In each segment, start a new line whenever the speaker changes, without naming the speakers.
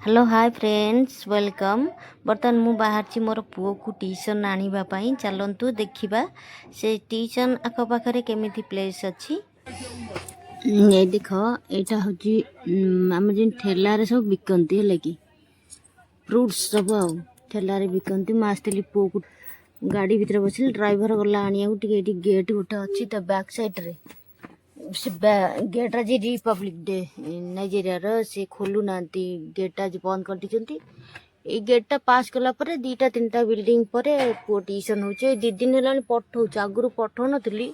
Hello hi friends welcome. बर्तमान मु बाहर मोर पुओ को ट्यूशन आने चलतु देखा से ट्यूशन आखपाखे केमी प्लेस अच्छी। ये देख यहाँ हूँ आम जो ठेलार सब बिकती है कि फ्रुट्स सब ठेलार बिकती। मुझे आसती पुओ को गाड़ी भितर बस ड्राइवर गला आने गेट गोटे अच्छी तो बैक साइड से गेट आज रिपब्लिक डे नाइजेरिया से खोलु ना गेट आज बंद कर दी। ये गेटा पास कला दीटा तीन टा बिल्डिंग पर पुओ ट्यूशन हो दी दिन है पठाऊ आगुरी पठाऊ नी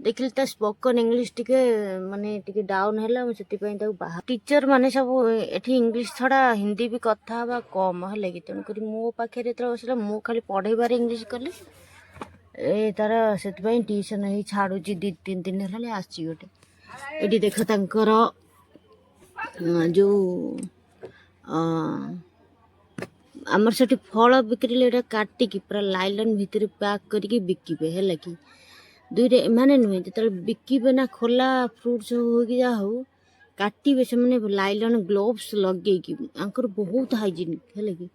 देखिली ता स्पोकन इंग्लिश टिके माने टिके डाउन है से बाहर टीचर माने सब एठी इंग्लिश छड़ा हिंदी भी कथा बा कम है कि तेणुक मो पाखे बसला मु खाली पढ़ेबार इंग्लिश कली ए तार से ट्यूशन ही छाड़ू दी तीन दिन है आसी गोटे ये देख तर जो आमर से फल बिक्री काटिकी पूरा लाइलन भितर पैक करके बिकिबे है कि दुईटे माने नुहे जो बिकिबे ना खोला फ्रुट्स हो कि जा हो काटिबे से माने लाइलन ग्लोव्स लगे बहुत हाइजीनिक है कि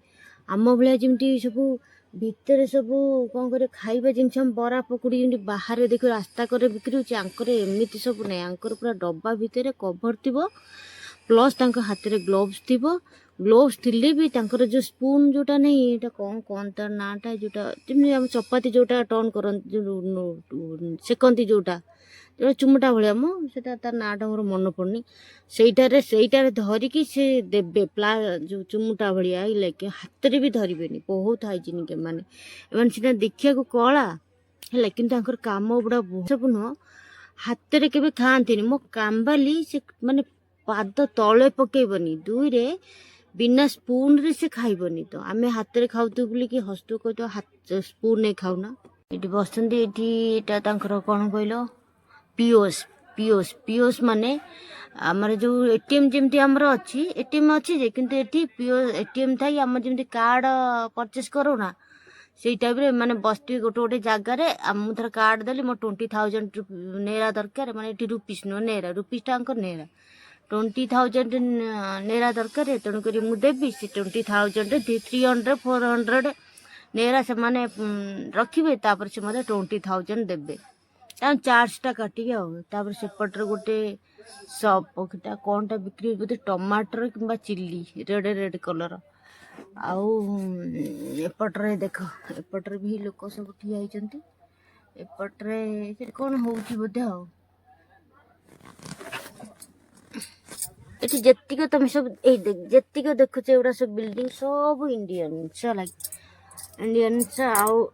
आम भाया जमी सब भितर सब कौन कर खाइबा जिनस बरा पकुड़ी जमी बाहर देख रास्ता कर बिक्री होकर एमती सब ना आंकर पूरा डब्बा भितर कभर थी प्लस हाथ में ग्लोव्स थी ग्लोव्स थिले भी तांकर जो स्पून जोटा नहीं ये कौन कौन तार नाटा जोटा जमी आम चपाती जोटा टर्न कर सेकती जोटा जो चुमटा भाया मो से तार नाटा मोर मन पड़नी से धरिकी से देबे प्ला जो चुमटा भाया लाइक हाथ में भी धरबे बहुत हाइजीनिक मैंने सीना देखा कला है कि काम गुड़ा सब नुह हाथ में के खाती मो कामबाली से माने पाद तले पकेबनी दुई रे बिना स्पून रे से खाइबनी तो आमे हाथ में खाऊ बोल कि हस्तु कह तो हाथ स्पून नहीं खाऊना ये बसती ये कौन कहल पिओस पिओस पिओस माने आमर जो एटीएम जमी आमर अच्छी एटीएम अच्छी जे किंतु एटी पिओस एटीएम थी आम जमी कार्ड परचेस करो ना से टाइप माने बसती गोटे गोटे जगार मुझे कार्ड देली मोर 20,000 नेरा दरकार माने रुपीस नुह नेरा रुपीस टाँग नेरा 20,000 नेरा दरकार तेणुक मुझे से 20,000 300 400 नेरा से माने रखिए तापर से मत 20,000 देवे चार्जटा काटिके सेपटर गोटे सपटा कौन टा बिक्री बोधे टमाटर कि चिल्ली रेड रेड कलर आउपट्रे देख एपट्रे भी लोक सब ठिया होती एपट्रे कौन हो बोधे ये जेतिक तुम सब जेतिक देखुच एगुड़ा सब बिल्डिंग सब इंडियंस इंडियंस आउ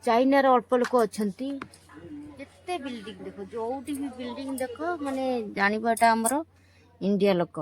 चाइनार अल्प लोक अच्छा जिते बिल्डिंग देख जो भी बिल्डिंग देख माने जानिबाटा आमर इंडिया लोक।